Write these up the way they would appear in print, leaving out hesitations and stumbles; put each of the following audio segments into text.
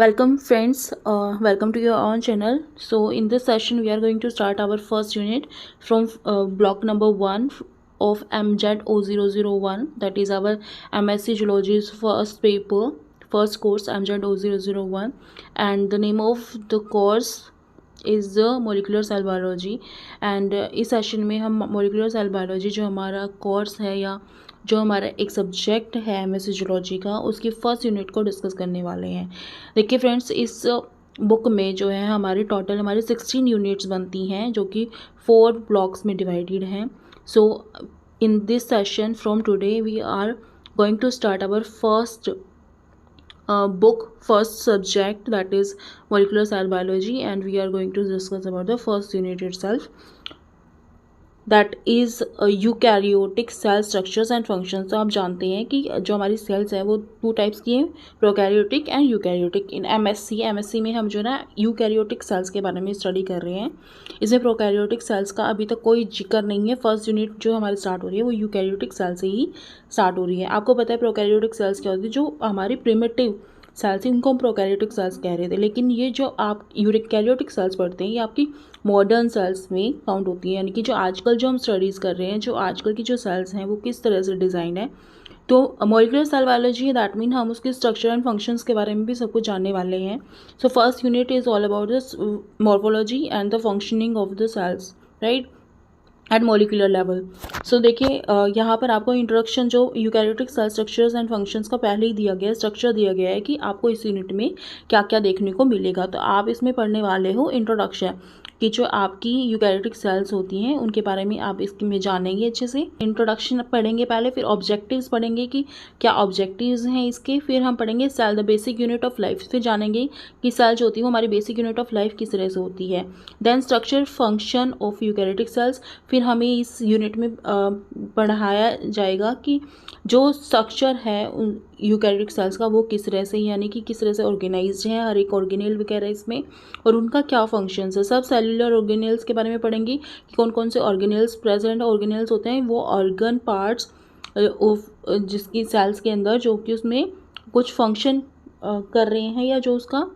Welcome friends, welcome to your own channel. So in this session we are going to start our first unit from block number 1 of MJET 001, that is our MSc Geology's first paper, first course MJET 001, and the name of the course is the molecular cell biology. And इस session में हम molecular cell biology जो हमारा course है या जो हमारा एक सब्जेक्ट है एमएससी जूलॉजी का, उसकी फर्स्ट यूनिट को डिस्कस करने वाले हैं। देखिए फ्रेंड्स, इस बुक में जो है हमारी 16 यूनिट्स बनती हैं जो कि 4 ब्लॉक्स में डिवाइडेड हैं। So in this session from today we are going to start our first book, first subject, that is molecular cell biology, and we are going to discuss about the first unit itself, that is eukaryotic cell structures and functions. तो आप जानते हैं कि जो हमारी sales हैं वो 2 types की हैं, prokaryotic and eukaryotic. In MSc में हम जो ना यूकैरियोटिक सेल्स के बारे में स्टडी कर रहे हैं। इसमें प्रोकैरियोटिक सेल्स का अभी तक कोई जिक्र नहीं है। फर्स्ट यूनिट जो हमारी स्टार्ट हो रही है वो यूकैरियोटिक सेल से ही स्टार्ट हो रही है। आपको पता है प्रोकैरियोटिक सेल्स क्या होती है, जो हमारी प्रिमिटिव सेल्स, इनको हम प्रोकैरियोटिक सेल्स कह रहे थे। लेकिन ये जो आप यूकैरियोटिक सेल्स पढ़ते हैं ये आपकी मॉडर्न सेल्स में काउंट होती है, यानी कि जो आजकल जो हम स्टडीज़ कर रहे हैं, जो आजकल की जो सेल्स हैं वो किस तरह से डिज़ाइन है। तो मॉलिकुलर सेल बायोलॉजी है, दैट मीन हम उसके स्ट्रक्चर एंड फंक्शंस के बारे में भी सब कुछ जानने वाले हैं। So first unit is all about the morphology and the functioning of the cells, right, at molecular level. So देखिए यहाँ पर आपको इंट्रोडक्शन जो eukaryotic cell structures and functions का पहले ही दिया गया है, स्ट्रक्चर दिया गया है कि आपको इस यूनिट में क्या क्या देखने को मिलेगा। तो आप इसमें पढ़ने वाले हो इंट्रोडक्शन कि जो आपकी यूकैरियोटिक सेल्स होती हैं उनके बारे में आप इसमें जानेंगे अच्छे से। इंट्रोडक्शन पढ़ेंगे पहले, फिर ऑब्जेक्टिव्स पढ़ेंगे कि क्या ऑब्जेक्टिव्स हैं इसके, फिर हम पढ़ेंगे cell the basic unit of life, फिर जानेंगे कि सेल जो होती है वो हमारी बेसिक यूनिट ऑफ लाइफ किस तरह से होती है। Then structure function of eukaryotic cells, फिर हमें इस यूनिट में पढ़ाया जाएगा कि जो स्ट्रक्चर है यूकैरियोटिक सेल्स का वो किस तरह से, यानी कि किस तरह से ऑर्गेनाइज्ड है, हर एक ऑर्गेनेल वगैरह इसमें, और उनका क्या फंक्शंस है। सब सेलुलर ऑर्गेनेल्स के बारे में पढ़ेंगे कि कौन कौन से ऑर्गेनेल्स प्रेजेंट। ऑर्गेनेल्स होते हैं वो ऑर्गन पार्ट्स ऑफ जिसकी सेल्स के अंदर जो कि उसमें कुछ फंक्शन कर रहे हैं या जो उसका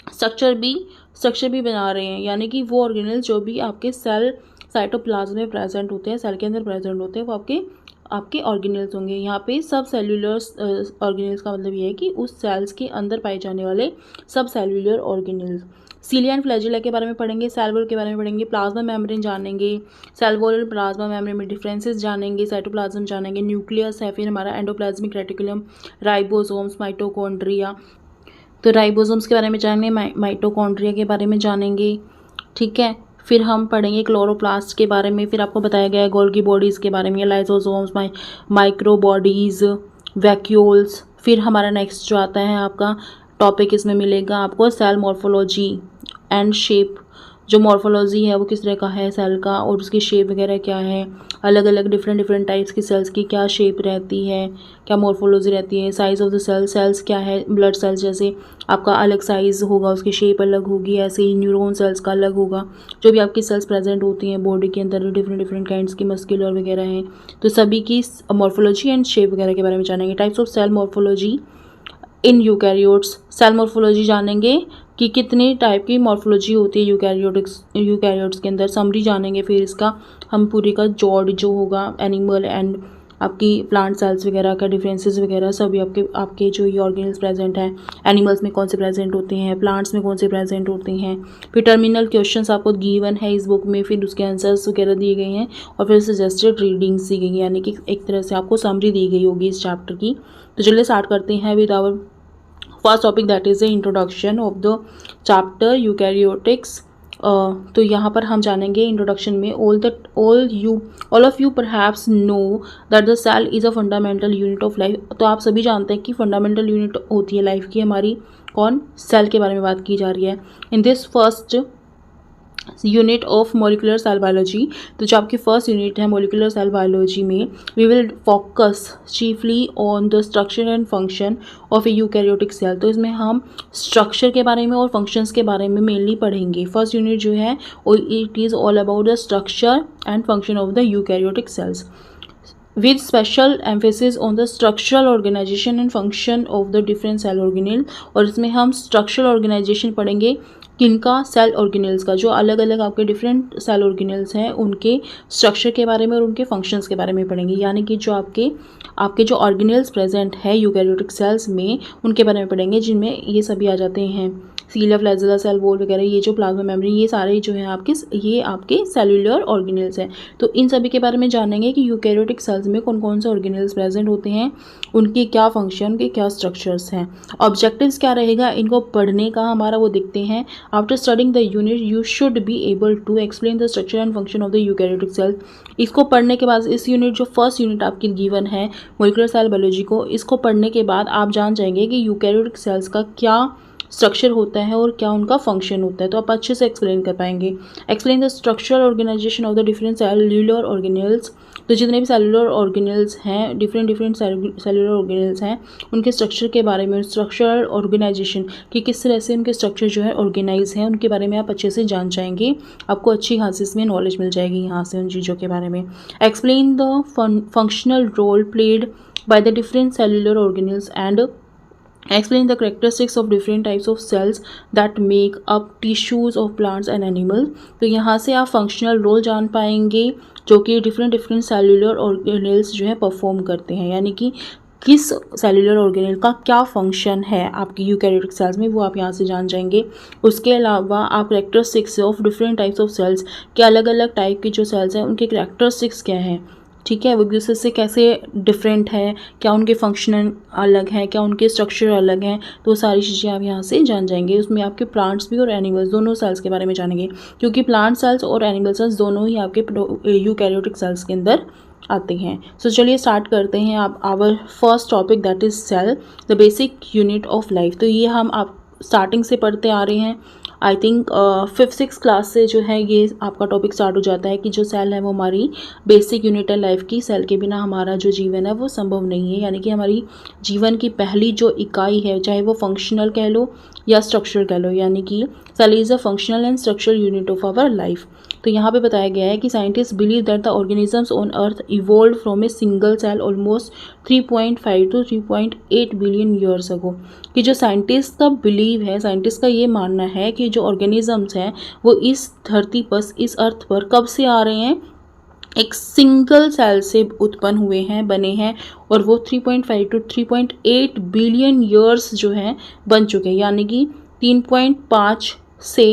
स्ट्रक्चर भी बना रहे हैं, यानी कि वो ऑर्गेनेल्स जो भी आपके सेल साइटोप्लाज्म में प्रेजेंट होते हैं, सेल के अंदर प्रेजेंट होते हैं, वो आपके ऑर्गेनेल्स होंगे। यहाँ पे सब सेल्यूलर ऑर्गेनेल्स का मतलब ये है कि उस सेल्स के अंदर पाए जाने वाले सब cellular organelles. Cilia and flagella के बारे में पढ़ेंगे, सेल वॉल के बारे में पढ़ेंगे, प्लाज्मा मेम्ब्रेन जानेंगे, सेल वॉल और प्लाज्मा मेम्ब्रेन में डिफरेंसेस जानेंगे, साइटोप्लाज्म जानेंगे, न्यूक्लियस है, फिर हमारा एंडोप्लाज्मिक रेटिकुलम, राइबोसोम्स, माइटोकॉन्ड्रिया। तो राइबोसोम्स के बारे में जानेंगे, माइटोकॉन्ड्रिया के बारे में जानेंगे, ठीक है। फिर हम पढ़ेंगे क्लोरोप्लास्ट के बारे में, फिर आपको बताया गया है गोल्गी बॉडीज़ के बारे में, लाइसोसोम्स, माइक्रो बॉडीज़, वैक्यूल्स। फिर हमारा नेक्स्ट जो आता है आपका टॉपिक, इसमें मिलेगा आपको सेल मॉर्फोलॉजी एंड शेप। जो मॉर्फोलॉजी है वो किस तरह का है सेल का, और उसकी शेप वगैरह क्या है, अलग अलग डिफरेंट टाइप्स की सेल्स की क्या शेप रहती है, क्या मॉर्फोलॉजी रहती है, साइज़ ऑफ द सेल्स क्या है। ब्लड सेल्स जैसे आपका अलग साइज़ होगा, उसकी शेप अलग होगी, ऐसे ही न्यूरॉन सेल्स का अलग होगा। जो भी आपकी सेल्स प्रेजेंट होती हैं बॉडी के अंदर, डिफरेंट काइंड्स की मस्कुलर वगैरह हैं, तो सभी की मॉर्फोलॉजी एंड शेप वगैरह के बारे में जानेंगे। Types of cell morphology in eukaryotes, cell morphology जानेंगे कि कितने टाइप की मॉर्फोलॉजी होती है यूकैरियोट्स के अंदर, समरी जानेंगे। फिर इसका हम पूरी का जॉड जो होगा एनिमल एंड आपकी प्लांट सेल्स वगैरह का डिफरेंसेस वगैरह सभी आपके जो ये ऑर्गेनल्स प्रेजेंट हैं, एनिमल्स में कौन से प्रेजेंट होते हैं, प्लांट्स में कौन से प्रेजेंट होते हैं। फिर टर्मिनल क्वेश्चंस आपको गिवन है इस बुक में, फिर उसके आंसर्स वगैरह दिए गए हैं, और फिर सजेस्टेड रीडिंग्स दी गई हैं, यानी कि एक तरह से आपको समरी दी गई होगी इस चैप्टर की। तो चलिए स्टार्ट करते हैं with our first topic, that is the introduction of the chapter eukaryotics. तो यहाँ पर हम जानेंगे इंट्रोडक्शन में, all of you perhaps know that the cell is a fundamental unit of life. तो आप सभी जानते हैं कि फंडामेंटल यूनिट होती है लाइफ की हमारी कौन, सेल के बारे में बात की जा रही है। In this first unit of molecular cell biology, तो जो आपकी फर्स्ट यूनिट है मोलिकुलर सेल बायोलॉजी में, we will focus chiefly on the structure and function of a eukaryotic cell. तो इसमें हम स्ट्रक्चर के बारे में और फंक्शंस के बारे में मेनली पढ़ेंगे। फर्स्ट यूनिट जो है it is all about the structure and function of the eukaryotic cells. with special emphasis on the structural organization and function of the different cell organelle। और इसमें हम structural organization पढ़ेंगे किनका, cell organelles का, जो अलग अलग आपके डिफरेंट सेल ऑर्गेनेल्स हैं उनके स्ट्रक्चर के बारे में और उनके फंक्शंस के बारे में पढ़ेंगे। यानी कि जो आपके जो ऑर्गेनेल्स प्रेजेंट है यूकैरियोटिक सेल्स में उनके बारे में पढ़ेंगे, जिनमें ये सभी आ जाते हैं सीलिया, फ्लैजेला, सेल वॉल वगैरह, ये जो प्लाज्मा मेम्ब्रेन, ये सारे जो है ये आपके सेलुलर ऑर्गेनेल्स हैं। तो इन सभी के बारे में जानेंगे कि यूकैरियोटिक सेल्स में कौन कौन से ऑर्गेनेल्स प्रेजेंट होते हैं, उनके क्या फंक्शन, उनके क्या स्ट्रक्चर्स हैं, ऑब्जेक्टिव्स क्या रहेगा इनको पढ़ने का हमारा, वो देखते हैं। After studying the unit you should be able to explain the structure and function of the eukaryotic cell. इसको पढ़ने के बाद इस यूनिट जो फर्स्ट यूनिट आपकी गिवन है मॉलिक्यूलर सेल बायोलॉजी को, इसको पढ़ने के बाद आप जान जाएंगे कि यूकैरियोटिक सेल्स का क्या स्ट्रक्चर होता है और क्या उनका फंक्शन होता है, तो आप अच्छे से एक्सप्लेन कर पाएंगे। Explain the structural organisation of the different cellular organelles. तो जितने भी सेलुलर ऑर्गेनेल्स हैं, डिफरेंट सेलुलर ऑर्गेनेल्स हैं, उनके स्ट्रक्चर के बारे में, स्ट्रक्चरल ऑर्गेनाइजेशन कि किस तरह से उनके स्ट्रक्चर जो है ऑर्गेनाइज हैं, उनके बारे में आप अच्छे से जान जाएंगे। आपको अच्छी खासी इसमें नॉलेज मिल जाएगी यहाँ से उन चीज़ों के बारे में। Explain the functional role played by the different cellular organelles and explain the characteristics of different types of cells that make up tissues of plants and animals। तो यहाँ से आप फंक्शनल रोल जान पाएंगे जो कि डिफरेंट सेलुलर ऑर्गेनेल्स जो है परफॉर्म करते हैं, यानी कि किस सेलुलर ऑर्गेनेल का क्या फंक्शन है आपकी यूकैरियोटिक सेल्स में, वो आप यहाँ से जान जाएंगे। उसके अलावा आप characteristics of different types of cells के अलग अलग टाइप की जो सेल्स हैं उनके कैरेक्टरिस्टिक्स क्या हैं, ठीक है, वो एक दूसरे से कैसे डिफरेंट है, क्या उनके फंक्शन अलग हैं, क्या उनके स्ट्रक्चर अलग हैं, तो सारी चीज़ें आप यहाँ से जान जाएंगे। उसमें आपके प्लांट्स भी और एनिमल्स दोनों सेल्स के बारे में जानेंगे, क्योंकि प्लांट सेल्स और एनिमल सेल्स दोनों ही आपके यूकैरियोटिक सेल्स के अंदर आते हैं। सो चलिए स्टार्ट करते हैं आप our first topic that is cell, the basic unit of life. तो ये हम आप स्टार्टिंग से पढ़ते आ रहे हैं। आई थिंक 5th-6th क्लास से जो है ये आपका टॉपिक स्टार्ट हो जाता है कि जो सेल है वो हमारी बेसिक यूनिट है लाइफ की। सेल के बिना हमारा जो जीवन है वो संभव नहीं है, यानी कि हमारी जीवन की पहली जो इकाई है, चाहे वो फंक्शनल कह लो या स्ट्रक्चर कह लो, यानी कि cell is a functional and structural unit of our life. तो यहाँ पे बताया गया है कि scientist believe that the organisms on earth evolve from a single cell almost 3.5 to 3.8 billion years ago. कि जो साइंटिस्ट का बिलीव है, साइंटिस्ट का ये मानना है कि जो ऑर्गेनिजम्स हैं वो इस धरती पर, इस अर्थ पर कब से आ रहे हैं, एक सिंगल सेल से उत्पन्न हुए हैं, बने हैं, और वो 3.5 to 3.8 बिलियन ईयर्स जो हैं बन चुके हैं, यानी कि 3.5 से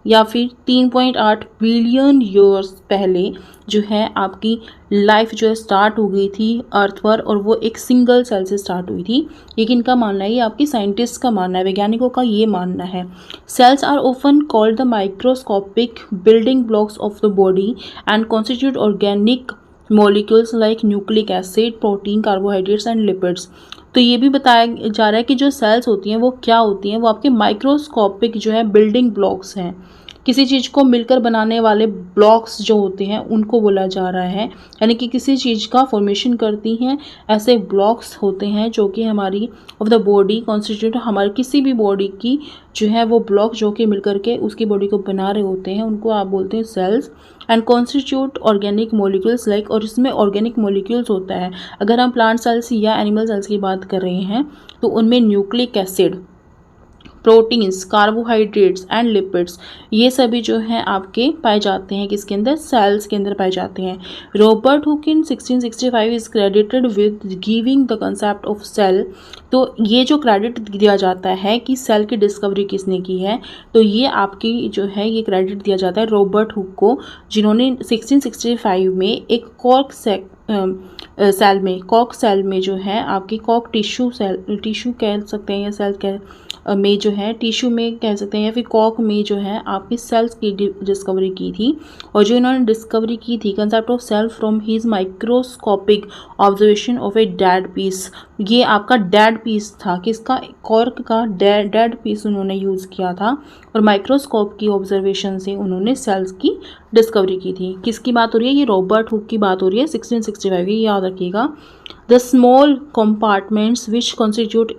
या फिर 3.8 बिलियन ईयर्स पहले जो है आपकी लाइफ जो है स्टार्ट हो गई थी अर्थ पर, और वो एक सिंगल सेल से स्टार्ट हुई थी। ये किनका मानना है, ये आपकी साइंटिस्ट का मानना है, वैज्ञानिकों का ये मानना है। Cells are often called the microscopic building blocks of the body and constitute organic molecules like nucleic acid, protein, carbohydrates and lipids. तो ये भी बताया जा रहा है कि जो सेल्स होती हैं वो क्या होती हैं, वो आपके माइक्रोस्कोपिक जो है बिल्डिंग ब्लॉक्स हैं। किसी चीज़ को मिलकर बनाने वाले ब्लॉक्स जो होते हैं उनको बोला जा रहा है, यानी कि किसी चीज़ का फॉर्मेशन करती हैं ऐसे ब्लॉक्स होते हैं जो कि हमारी ऑफ द बॉडी कॉन्स्टिट्यूट, हमारी किसी भी बॉडी की जो है वो ब्लॉक जो कि मिलकर के उसकी बॉडी को बना रहे होते हैं, उनको आप बोलते हैं cells. And constitute organic molecules like, और इसमें ऑर्गेनिक मॉलिक्यूल्स होता है। अगर हम प्लांट सेल्स या एनिमल सेल्स की बात कर रहे हैं तो उनमें nucleic acid, proteins, carbohydrates and lipids, ये सभी जो हैं आपके पाए जाते हैं किसके अंदर, सेल्स के अंदर पाए जाते हैं। Robert Hooke in 1665 is credited with giving the concept of cell. तो ये जो क्रेडिट दिया जाता है कि सेल की डिस्कवरी किसने की है, तो ये आपकी जो है ये क्रेडिट दिया जाता है रॉबर्ट हुक को, जिन्होंने 1665 में एक कॉर्क सेल में जो है आपकी कॉर्क टिश्यू कह सकते हैं या सेल में जो है टिश्यू में कह सकते हैं या फिर कॉर्क में जो है आपकी सेल्स की डिस्कवरी की थी। और जो इन्होंने डिस्कवरी की थी concept of cell from his microscopic observation of a dead piece, ये आपका डेड पीस था, किसका, कॉर्क का डेड पीस उन्होंने यूज़ किया था, और माइक्रोस्कोप की ऑब्जर्वेशन से उन्होंने सेल्स की डिस्कवरी की थी। किसकी बात हो रही है, ये रॉबर्ट हुक की बात हो रही है 1665 की, याद रखिएगा। The small compartments which constituted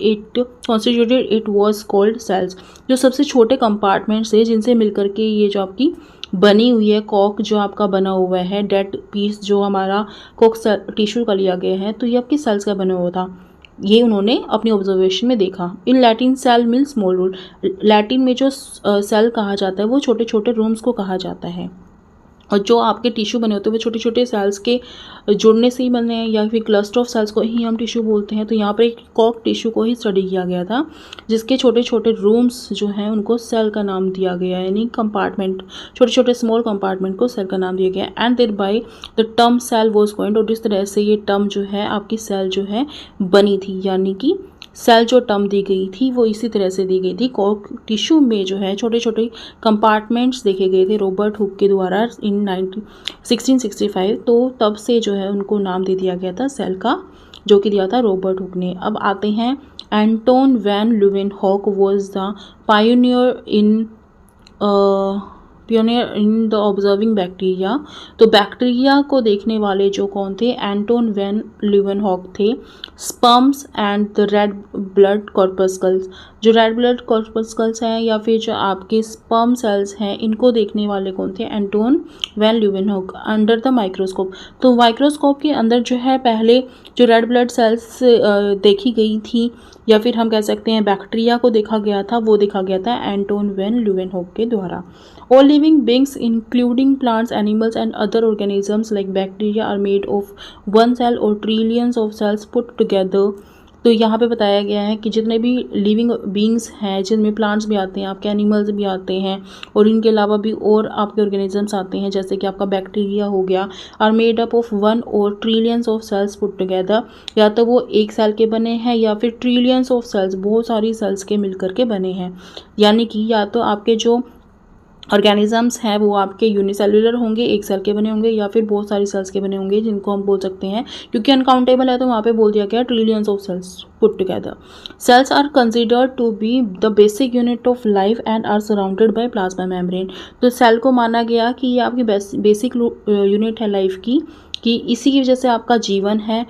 it was called cells। जो सबसे छोटे कंपार्टमेंट्स थे जिनसे मिलकर के ये जो आपकी बनी हुई है, कॉक जो आपका बना हुआ है, डेड पीस जो हमारा कॉक टिश्यू का लिया गया है, तो ये आपकी सेल्स का बना हुआ था। ये उन्होंने अपनी ऑब्जर्वेशन में देखा। In Latin cell mean small room, Latin में जो सेल कहा जाता है वो छोटे छोटे रूम्स को कहा जाता है, और जो आपके टिश्यू बने होते हैं वो छोटे छोटे सेल्स के जुड़ने से ही बने हैं, या फिर क्लस्टर ऑफ सेल्स को ही हम टिश्यू बोलते हैं। तो यहाँ पर एक कॉक टिश्यू को ही स्टडी किया गया था, जिसके छोटे छोटे रूम्स जो हैं उनको सेल का नाम दिया गया, यानी कंपार्टमेंट, छोटे छोटे स्मॉल कंपार्टमेंट को सेल का नाम दिया गया। And thereby the term cell was coined, और इस तरह से ये टर्म जो है आपकी सेल जो है बनी थी, यानी कि सेल जो टर्म दी गई थी वो इसी तरह से दी गई थी। कॉक टिश्यू में जो है छोटे छोटे कंपार्टमेंट्स देखे गए थे रॉबर्ट हुक के द्वारा इन 1665, तो तब से जो है उनको नाम दे दिया गया था सेल का, जो कि दिया था रॉबर्ट हुक ने। अब आते हैं, Anton van Leeuwenhoek was the pioneer in the observing bacteria. तो बैक्टीरिया को देखने वाले जो कौन थे, एंटोन वैन ल्यूवेनहॉक थे। Sperms and the red blood corpuscles, जो रेड ब्लड कॉर्पस्कल्स हैं या फिर जो आपके स्पर्म सेल्स हैं, इनको देखने वाले कौन थे, Anton van Leeuwenhoek under the microscope. तो माइक्रोस्कोप के अंदर जो है पहले जो रेड ब्लड सेल्स देखी गई थी, या फिर हम कह सकते हैं बैक्टीरिया को देखा गया था, वो देखा गया था एंटोन वैन ल्यूवेनहॉक के द्वारा। All living beings including plants, animals and other organisms like bacteria are made of one cell or trillions of cells put together। तो यहाँ पे बताया गया है कि जितने भी लिविंग बींग्स हैं, जिनमें प्लांट्स भी आते हैं, आपके एनिमल्स भी आते हैं, और इनके अलावा भी और आपके ऑर्गेनिजम्स आते हैं, जैसे कि आपका बैक्टीरिया हो गया, are made up of one और trillions of cells put together. या तो वो एक सेल के बने हैं या फिर ट्रिलियंस ऑफ सेल्स, बहुत सारी सेल्स के मिलकर के बने हैं। यानी कि या तो आपके जो ऑर्गेनिजम्स हैं वो आपके यूनिसेलुलर होंगे, एक सेल के बने होंगे, या फिर बहुत सारी सेल्स के बने होंगे, जिनको हम बोल सकते हैं, क्योंकि अनकाउंटेबल है तो वहाँ पे बोल दिया गया trillions of cells put together. Cells are considered to be the basic unit of life and are surrounded by plasma membrane. तो सेल को माना गया कि ये आपकी बेसिक यूनिट है लाइफ की, कि इसी की वजह से आपका जीवन है,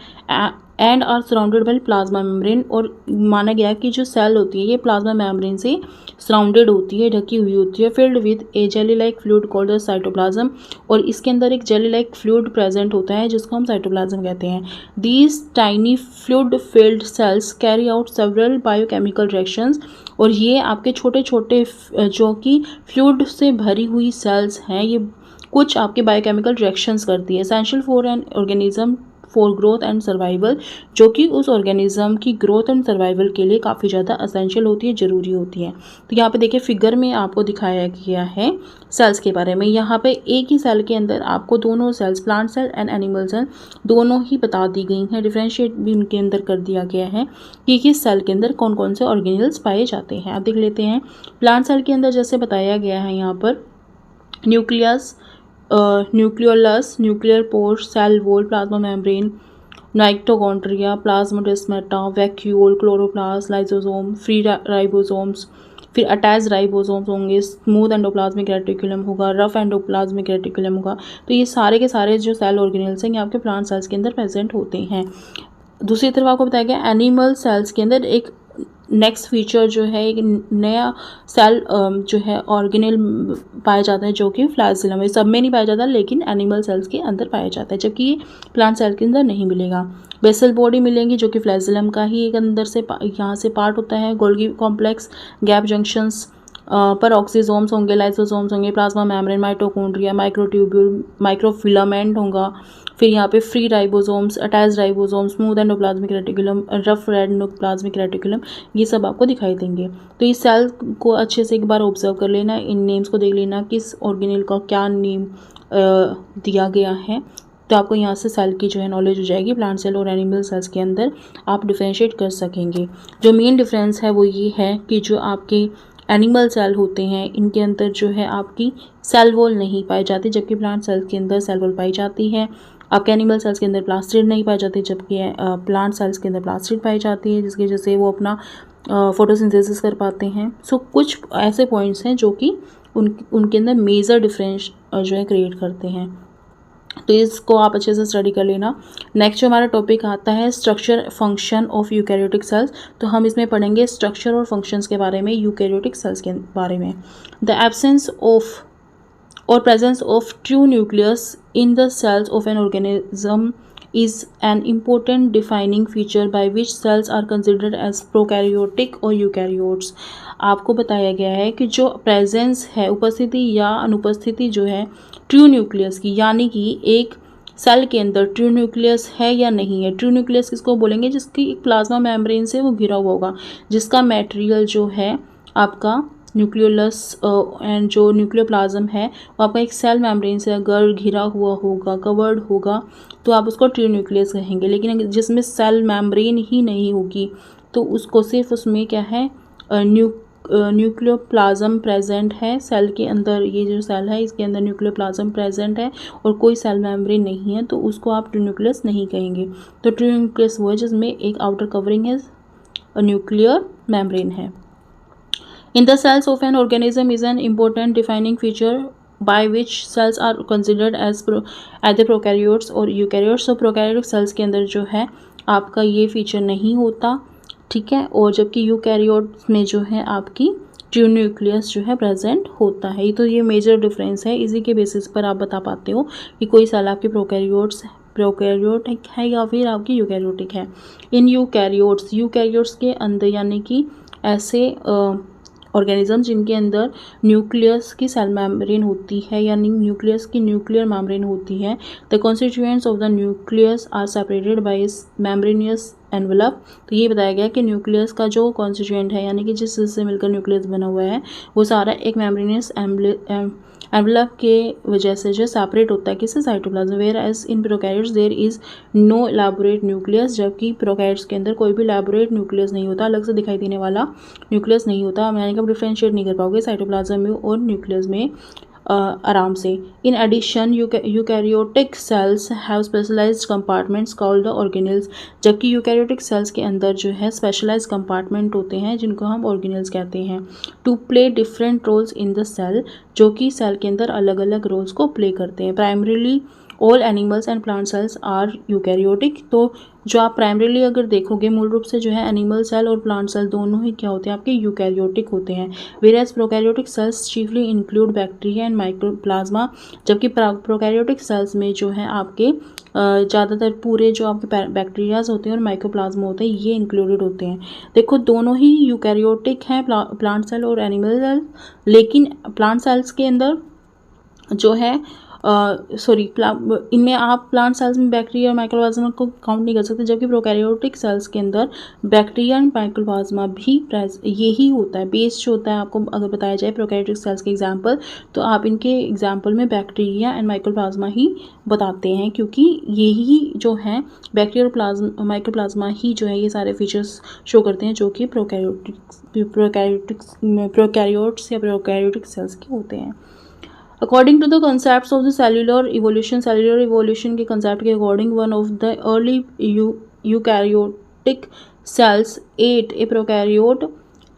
and are surrounded by plasma membrane. और माना गया कि जो सेल होती है ये प्लाज्मा मेम्ब्रेन से सराउंडेड होती है, ढकी हुई होती है, filled with A jelly like fluid called the cytoplasm. और इसके अंदर एक जेली लाइक फ्लूइड प्रेजेंट होता है जिसको हम साइटोप्लाज्म कहते हैं। These tiny fluid filled cells carry out several biochemical reactions. और ये आपके छोटे छोटे जो कि फ्लूइड से भरी हुई सेल्स हैं, ये कुछ आपके बायोकेमिकल रिएक्शंस करती है, essential for an organism for growth and survival, जो कि उस ऑर्गेनिज्म की ग्रोथ एंड सर्वाइवल के लिए काफ़ी ज़्यादा असेंशियल होती है, ज़रूरी होती है। तो यहाँ पे देखिए फिगर में आपको दिखाया गया है सेल्स के बारे में। यहाँ पे एक ही सेल के अंदर आपको दोनों cells, plant cell and animal cell, दोनों ही बता दी गई हैं, डिफ्रेंशिएट भी उनके अंदर कर दिया गया है कि किस सेल के अंदर कौन कौन से ऑर्गेनिल्स पाए जाते हैं। आप देख लेते हैं प्लांट सेल के अंदर जैसे बताया गया है यहाँ पर nucleus, nucleolus, nuclear pore, cell wall, plasma membrane, mitochondria, plasmodesmata, vacuole, chloroplast, lysosome, free ribosomes, फिर अटैच राइबोसोम्स होंगे, स्मूथ एंडोप्लाज्मिक रेटिकुलम होगा, रफ एंडोप्लाज्मिक रेटिकुलम होगा। तो ये सारे के सारे जो सेल ऑर्गेनिल्स हैं ये आपके प्लांट सेल्स के अंदर प्रेजेंट होते हैं। दूसरी तरफ आपको बताया गया एनिमल सेल्स के अंदर एक नेक्स्ट फीचर जो है, एक नया सेल जो है ऑर्गेनेल पाया जाता है, जो कि फ्लैजिलम है। सब में नहीं पाया जाता लेकिन एनिमल सेल्स के अंदर पाया जाता है, जबकि ये प्लांट सेल के अंदर नहीं मिलेगा। बेसल बॉडी मिलेंगी जो कि फ्लैजिलम का ही एक अंदर से यहाँ से पार्ट होता है। गोल्गी कॉम्प्लेक्स, गैप जंक्शंस पर ऑक्सीजोम्स होंगे, लाइसोसोम्स होंगे, plasma membrane, mitochondria, microtubule, microfilament होगा। फिर यहाँ पे free ribosomes, attach ribosomes, smooth endoplasmic reticulum, rough endoplasmic reticulum, ये सब आपको दिखाई देंगे। तो इस सेल को अच्छे से एक बार ऑब्जर्व कर लेना, इन नेम्स को देख लेना, किस ऑर्गेनेल का क्या नेम दिया गया है, तो आपको यहाँ से सेल की जो है नॉलेज हो जाएगी। प्लांट सेल और एनिमल सेल्स के अंदर आप डिफ्रेंशिएट कर सकेंगे। जो मेन डिफरेंस है वो ये है कि जो आपके एनिमल सेल होते हैं इनके अंदर जो है आपकी सेल वॉल नहीं पाई जाती, जबकि प्लांट सेल्स के अंदर सेल वॉल पाई जाती है। आपके एनिमल सेल्स के अंदर प्लास्टिड नहीं पाई जाती, जबकि प्लांट सेल्स के अंदर प्लास्टिड पाई जाती है, जिसकी वजह से वो अपना फोटोसिंथेसिस कर पाते हैं। सो कुछ ऐसे पॉइंट्स हैं जो कि उनके अंदर मेजर डिफरेंस जो है क्रिएट करते हैं। तो इसको आप अच्छे से स्टडी कर लेना। नेक्स्ट जो हमारा टॉपिक आता है structure function of eukaryotic sales, तो हम इसमें पढ़ेंगे स्ट्रक्चर और फंक्शंस के बारे में, यूकैरियोटिक सेल्स के बारे में। The absence of or presence of true nucleus in the cells of an organism is an important defining feature by which cells are considered as prokaryotic or eukaryotes। आपको बताया गया है कि जो प्रेजेंस है, उपस्थिति या अनुपस्थिति जो है ट्रू न्यूक्लियस की, यानी कि एक सेल के अंदर ट्रू न्यूक्लियस है या नहीं है। ट्रू न्यूक्लियस किसको बोलेंगे? जिसकी एक प्लाज्मा मेम्ब्रेन से वो घिरा हुआ होगा, जिसका मटेरियल जो है आपका न्यूक्लियोलस एंड जो न्यूक्लियोप्लाज्म है वो आपका एक सेल मेम्ब्रेन से अगर घिरा हुआ होगा, कवर्ड होगा, तो आप उसको ट्रू न्यूक्लियस कहेंगे। लेकिन जिसमें सेल मेम्ब्रेन ही नहीं होगी तो उसको सिर्फ उसमें क्या है, न्यूक्लियोप्लाज्म प्रेजेंट है सेल के अंदर। ये जो सेल है इसके अंदर न्यूक्लियोप्लाज्म प्रेजेंट है और कोई सेल मेम्ब्रेन नहीं है, तो उसको आप ट्रू न्यूक्लियस नहीं कहेंगे। तो ट्रू न्यूक्लियस वो है जिसमें एक आउटर कवरिंग है, न्यूक्लियर मेम्ब्रेन है। In the cells of an organism is an important defining feature by which cells are considered as either prokaryotes or eukaryotes। So prokaryotic cells के अंदर जो है आपका ये फीचर नहीं होता, ठीक है, और जबकि यूकैरियोट्स में जो है आपकी ट्रू न्यूक्लियस जो है प्रेजेंट होता है। तो ये मेजर डिफरेंस है, इसी के बेसिस पर आप बता पाते हो कि कोई सेल आपकी प्रोकैरियोटिक है या फिर आपकी यूकैरियोटिक है। इन यूकैरियोट्स के अंदर यानी कि ऐसे ऑर्गेनिज्म जिनके अंदर न्यूक्लियस की सेल मेम्ब्रेन होती है, यानी न्यूक्लियस की न्यूक्लियर मेम्ब्रेन होती है। The constituents of the nucleus are separated by membranous envelope. तो ये बताया गया कि न्यूक्लियस का जो कॉन्स्टिट्यूएंट है, यानी कि जिस से मिलकर न्यूक्लियस बना हुआ है, वो सारा एक मेम्ब्रेनियस एनवलप के वजह से जो सेपरेट होता है किससे? Cytoplasm. Whereas in prokaryotes there is no elaborate nucleus, जबकि प्रोकैरियोट्स के अंदर कोई भी इलैबोरेट न्यूक्लियस नहीं होता, अलग से दिखाई देने वाला न्यूक्लियस नहीं होता। यानी कि आप डिफ्रेंशिएट नहीं कर पाओगे साइटोप्लाज्म में और न्यूक्लियस में आराम से। In addition eukaryotic cells have specialised compartments called the organelles, जबकि यूकैरियोटिक सेल्स के अंदर जो है स्पेशलाइज्ड कंपार्टमेंट होते हैं जिनको हम ऑर्गेनेल्स कहते हैं। To play different roles in the cell, जो कि सेल के अंदर अलग अलग रोल्स को प्ले करते हैं। Primarily all animals and plant cells are eukaryotic. तो जो आप प्राइमरीली अगर देखोगे मूल रूप से जो है एनिमल सेल और प्लांट सेल दोनों ही क्या होते हैं? आपके यूकैरियोटिक होते हैं। Whereas prokaryotic cells chiefly include bacteria and mycoplasma, जबकि प्रोकैरियोटिक सेल्स में जो है आपके ज़्यादातर पूरे जो आपके बैक्टीरियाज होते हैं और माइक्रोप्लाज्मा होते हैं ये इंक्लूडेड होते हैं। देखो दोनों ही यूकैरियोटिक हैं, प्लांट सेल और एनिमल सेल, लेकिन प्लांट सेल्स के अंदर जो है इनमें आप प्लांट सेल्स में बैक्टीरिया और माइक्रोप्लाज्मा को काउंट नहीं कर सकते, जबकि प्रोकैरियोटिक सेल्स के अंदर बैक्टीरिया एंड माइक्रोप्लाज्मा भी यही होता है। बेस जो होता है, आपको अगर बताया जाए प्रोकैरियोटिक सेल्स के एग्जांपल, तो आप इनके एग्जांपल में बैक्टीरिया एंड माइक्रोप्लाज्मा ही बताते हैं, क्योंकि यही जो है बैक्टीरिया और माइक्रोप्लाज्मा ही जो है ये सारे फीचर्स शो करते हैं जो कि प्रोकैरियोट्स या प्रोकैरियोटिक सेल्स के होते हैं। According to the concepts of the cellular evolution के concept के according, one of the early eukaryotic cells ate a prokaryote।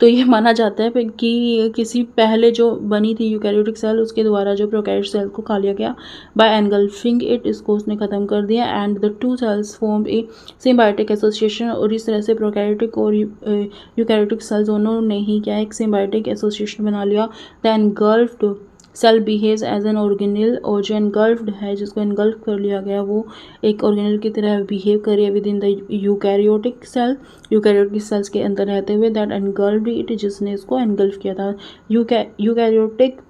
तो ये माना जाता है कि किसी पहले जो बनी थी यूकैरियोटिक सेल उसके द्वारा जो प्रोकैरियोटिक सेल को खा लिया गया बाय एनगल्फिंग इट, इसको उसने ख़त्म कर दिया। And the two cells formed a symbiotic association, और इस तरह से प्रोकैरियोटिक और यूकैरियोटिक सेल दोनों ने ही क्या एक सिम्बायोटिक एसोसिएशन बना लिया। The engulfed cell behaves as an organelle, और जो एनगल्फ्ड है जिसको एनगल्फ कर लिया गया वो एक ऑर्गेनेल की तरह बिहेव करे within the eukaryotic cell, eukaryotic cells के अंदर रहते हुए। दैट एनगल्फ्ड इट, जिसने इसको एनगल्फ किया था। Eukaryotic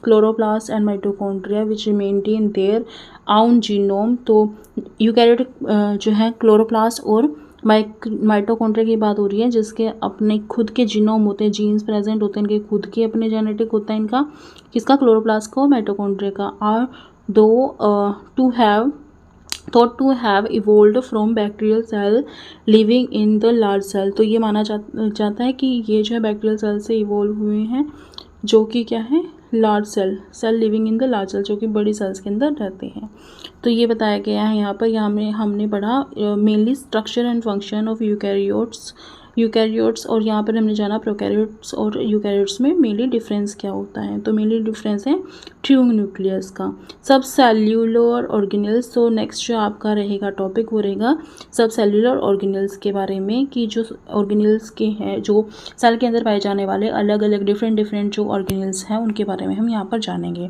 chloroplast and mitochondria which maintain their आउन जीनोम। तो यूकैरियोटिक जो है क्लोरोप्लास्ट और माइटोकॉन्ड्रिया की बात हो रही है जिसके अपने खुद के जीनोम होते हैं, जीन्स प्रेजेंट होते हैं, इनके खुद के अपने जेनेटिक होता है इनका, किसका? क्लोरोप्लास्ट का और माइटोकॉन्ड्रिया का। आर दो thought to have evolved from bacterial cell living in the large cell। तो ये माना जाता है कि ये जो है बैक्टीरियल सेल से इवोल्व हुए हैं जो कि क्या है? Large cell living in the large cell, जो कि बड़ी सेल्स के अंदर रहते हैं। तो ये बताया गया है यहाँ पर। यहाँ में हमने पढ़ा mainly structure and function of eukaryotes eukaryotes, और यहाँ पर हमने जाना प्रोकैरियोट्स और यूकैरियोट्स में मेनली डिफरेंस क्या होता है। तो मेनली डिफरेंस है ट्रू न्यूक्लियस का। सब सेल्यूलर ऑर्गेनेल्स, तो नेक्स्ट जो आपका रहेगा टॉपिक वो रहेगा सब सेल्यूलर ऑर्गेनेल्स के बारे में, कि जो ऑर्गेनेल्स के हैं, जो सेल के अंदर पाए जाने वाले अलग अलग डिफरेंट जो ऑर्गेनेल्स हैं उनके बारे में हम यहाँ पर जानेंगे।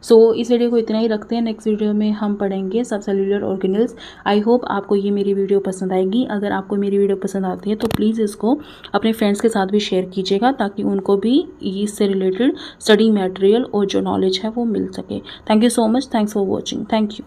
सो इस वीडियो को इतना ही रखते हैं। नेक्स्ट वीडियो में हम पढ़ेंगे सब सेल्यूलर ऑर्गेनेल्स। आई होप आपको ये मेरी वीडियो पसंद आएगी। अगर आपको मेरी वीडियो पसंद आती है तो प्लीज़ इसको अपने फ्रेंड्स के साथ भी शेयर कीजिएगा, ताकि उनको भी इससे रिलेटेड स्टडी मटेरियल और जो नॉलेज है वो मिल सके। Thank you so much, thanks for watching, thank you.